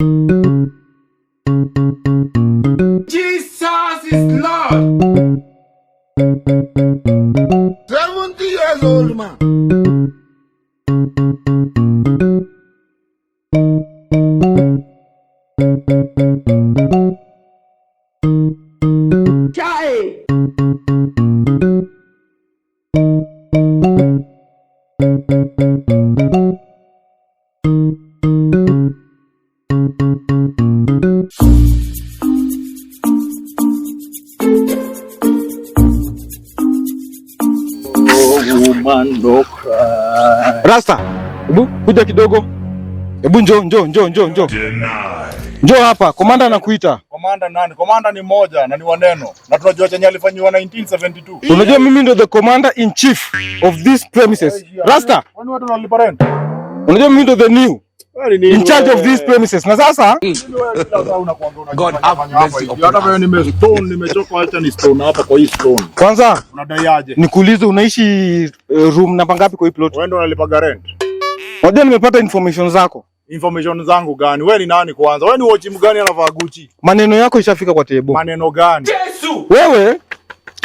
Jesus is Lord. 70 years old man. Chai. Rasta, hebu kuja kidogo. Hebu njoo. Njoo hapa, komanda anakuita. Komanda nani? Komanda ni moja na ni waneno. Na tunajua chenye alifanywa 1972. Unajua mimi ndo the commander in chief of these premises. Rasta, kwani watu wanalipa rent? unajua mimi ndo the new in charge of these premises. Na sasa God have mercy. Hata wewe nimechoka, acha ni stone hapa kwa hii stone. Kwanza unadaiaje? Nikuulize, unaishi room namba ngapi kwa hii plot? Wewe ndo unalipa rent. Unajua nimepata information zako. Information zangu gani? Wewe ni nani kwanza? Wewe ni watch mgani anavaa Gucci? Maneno yako ishafika kwa table. Maneno gani? Yesu! Wewe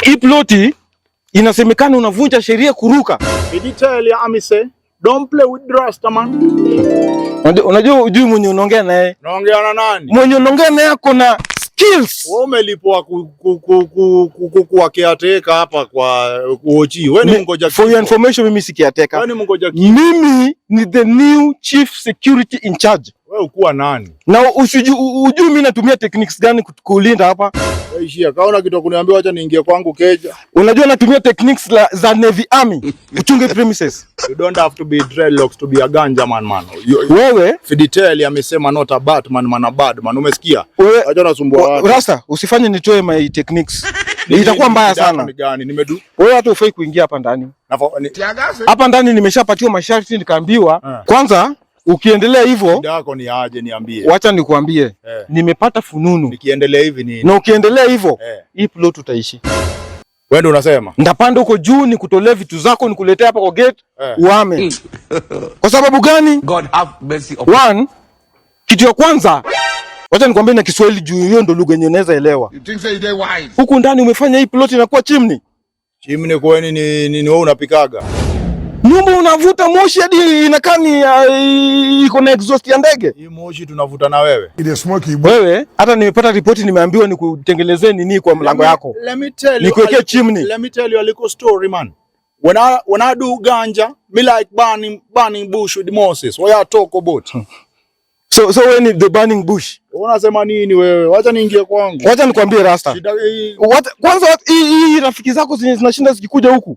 hii plot inasemekana unavunja sheria kuruka. Did you tell you Amise? Don't play with Rasta man. Unajua ujui mwenye unaongea naye. Naongea na nani? Mwenye unaongea naye ako na skills. Wewe umelipwa kuwakeateka hapa kwa uochi. Wewe ni mngoja. For your information, mimi si kiateka. Wewe ni mngoja. Mimi ni the new chief security in charge. Wewe ukuwa nani? Na ujui mimi natumia techniques gani kulinda hapa? Wewe ishia. Kaona kitu kuniambia acha niingie kwangu keja. Unajua natumia techniques za Navy Army kuchunga premises. You don't have to be dreadlocks to be a ganja man. Wewe Fidel amesema not a Batman man, a bad man. Umesikia? Acha nasumbua watu. Rasta, usifanye nitoe my techniques. Itakuwa mbaya sana. Wewe hata ufai kuingia hapa ndani. Hapa ndani nimeshapatiwa masharti nikaambiwa, kwanza ukiendelea hivyo shida yako ni aje niambie. Wacha nikuambie. Nimepata fununu. Nikiendelea hivi nini? Na ukiendelea hivyo hii plot utaishi. Wewe ndio unasema? Ndapanda huko juu nikutolee vitu zako nikuletea hapa kwa gate uame. Kwa sababu gani? God have mercy. One, kitu ya kwanza, wacha nikwambie na Kiswahili juu hiyo ndo lugha yenyewe unaweza elewa. You think say they wise? Huku ndani umefanya hii plot inakuwa chimney. Chimney kwa nini ni wewe unapikaga? Nyumba unavuta moshi hadi inakaa ni iko na exhaust ya ndege. Hii moshi tunavuta na wewe. Ile smoky. Wewe hata nimepata ripoti nimeambiwa nikutengelezee nini kwa mlango yako. Let me tell you. Nikuwekea chimney. Let me tell you a little story man. When I do ganja, me like burning bush with Moses. What you talk about? So when the burning bush. Unasema nini wewe? Wacha niingie kwangu. Wacha nikwambie Rasta. Kwanza hii rafiki zako zinashinda zikikuja huku.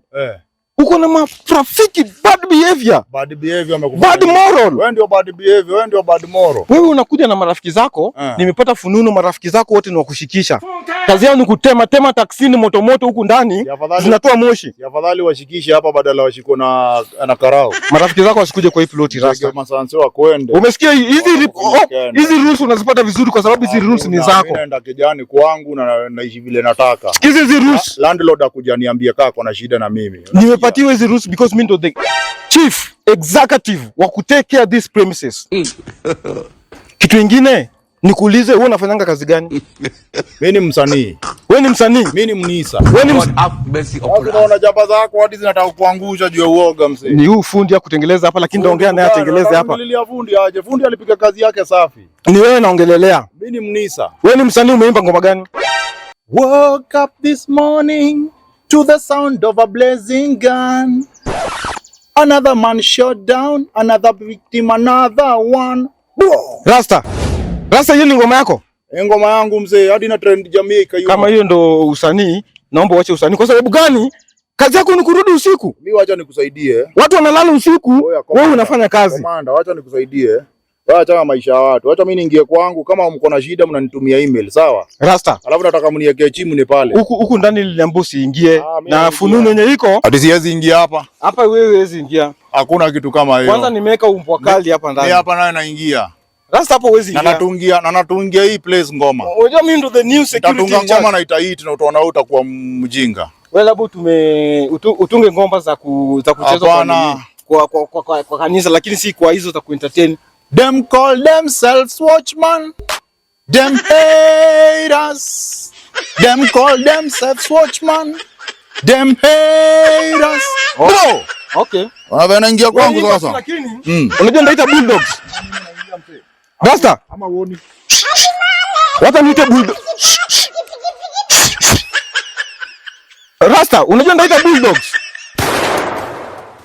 Uko na marafiki bad behavior. Bad behavior amekufanya. Bad moral. Wewe ndio bad behavior, wewe ndio bad moral. Wewe unakuja na marafiki zako, nimepata fununu marafiki zako wote ni wakushikisha. Kazi yao ni kutema taksini moto huku ndani, zinatoa moshi. Afadhali washikishe hapa badala washiko na karao. Marafiki zako wasikuje kwa hii plot Rasta. Masanzo wakwende. Umesikia hizi rules unazipata vizuri kwa sababu hizi rules ni zako. Mimi naenda kijani kwangu na naishi vile nataka. Hizi rules landlord akuja niambia kaka kuna shida na mimi. Nimepatiwa hizi rules because mimi ndo the chief executive wa kutake care these premises. Kitu kingine nikuulize, wewe unafanyanga kazi gani? Mimi ni msanii. Wewe ni msanii? Mimi ni mnisa. Wewe ni unaona jaba zako hadi zinataka kuangusha juu ya uoga mzee. Ni huu fundi ya kutengeleza hapa lakini ndaongea naye atengeleze hapa. Nililia fundi aje. Fundi alipiga kazi yake safi. Ni wewe naongelelea. Mimi ni mnisa. Wewe ni msanii, umeimba ngoma gani? Woke up this morning to the sound of a blazing gun. Another man shot down, another victim, another one. Rasta, hiyo ni ngoma yako? Ngoma yangu mzee, hadi na trend Jamaica hiyo. Kama hiyo ndo usanii, naomba uache usanii. Kwa sababu gani? Kazi yako ni kurudi usiku. Mimi wacha nikusaidie. Watu wanalala usiku, wewe unafanya kazi. Komanda, wacha nikusaidie. Wacha maisha ya watu. Wacha mimi niingie kwangu, kama mko na shida mnanitumia email, sawa? Rasta. Alafu nataka mniwekee chimney pale. Huku ndani niliambiwa usiingie na fununu yenye iko. Hadi siwezi ingia hapa. Hapa wewe huwezi ingia. Hakuna kitu kama hiyo. Kwanza nimeweka umbwa kali hapa ndani. Mimi hapa naye naingia. Rasta hapo huwezi ingia. Na natungia hii place ngoma. Unajua mimi ndo the new security. Natunga ngoma na itaiti na utaona wewe utakuwa mjinga. Wewe labda utunge ngoma za kucheza kwa kanisa lakini si kwa hizo za kuentertain. Them call themselves watchman. Them haters. Them call themselves watchman. Them haters. Oh, okay. Wanaingia kwangu sasa. Unajua ndaita bulldogs. Rasta. Ama uoni. Wacha niite bulldogs. Rasta, unajua ndaita bulldogs.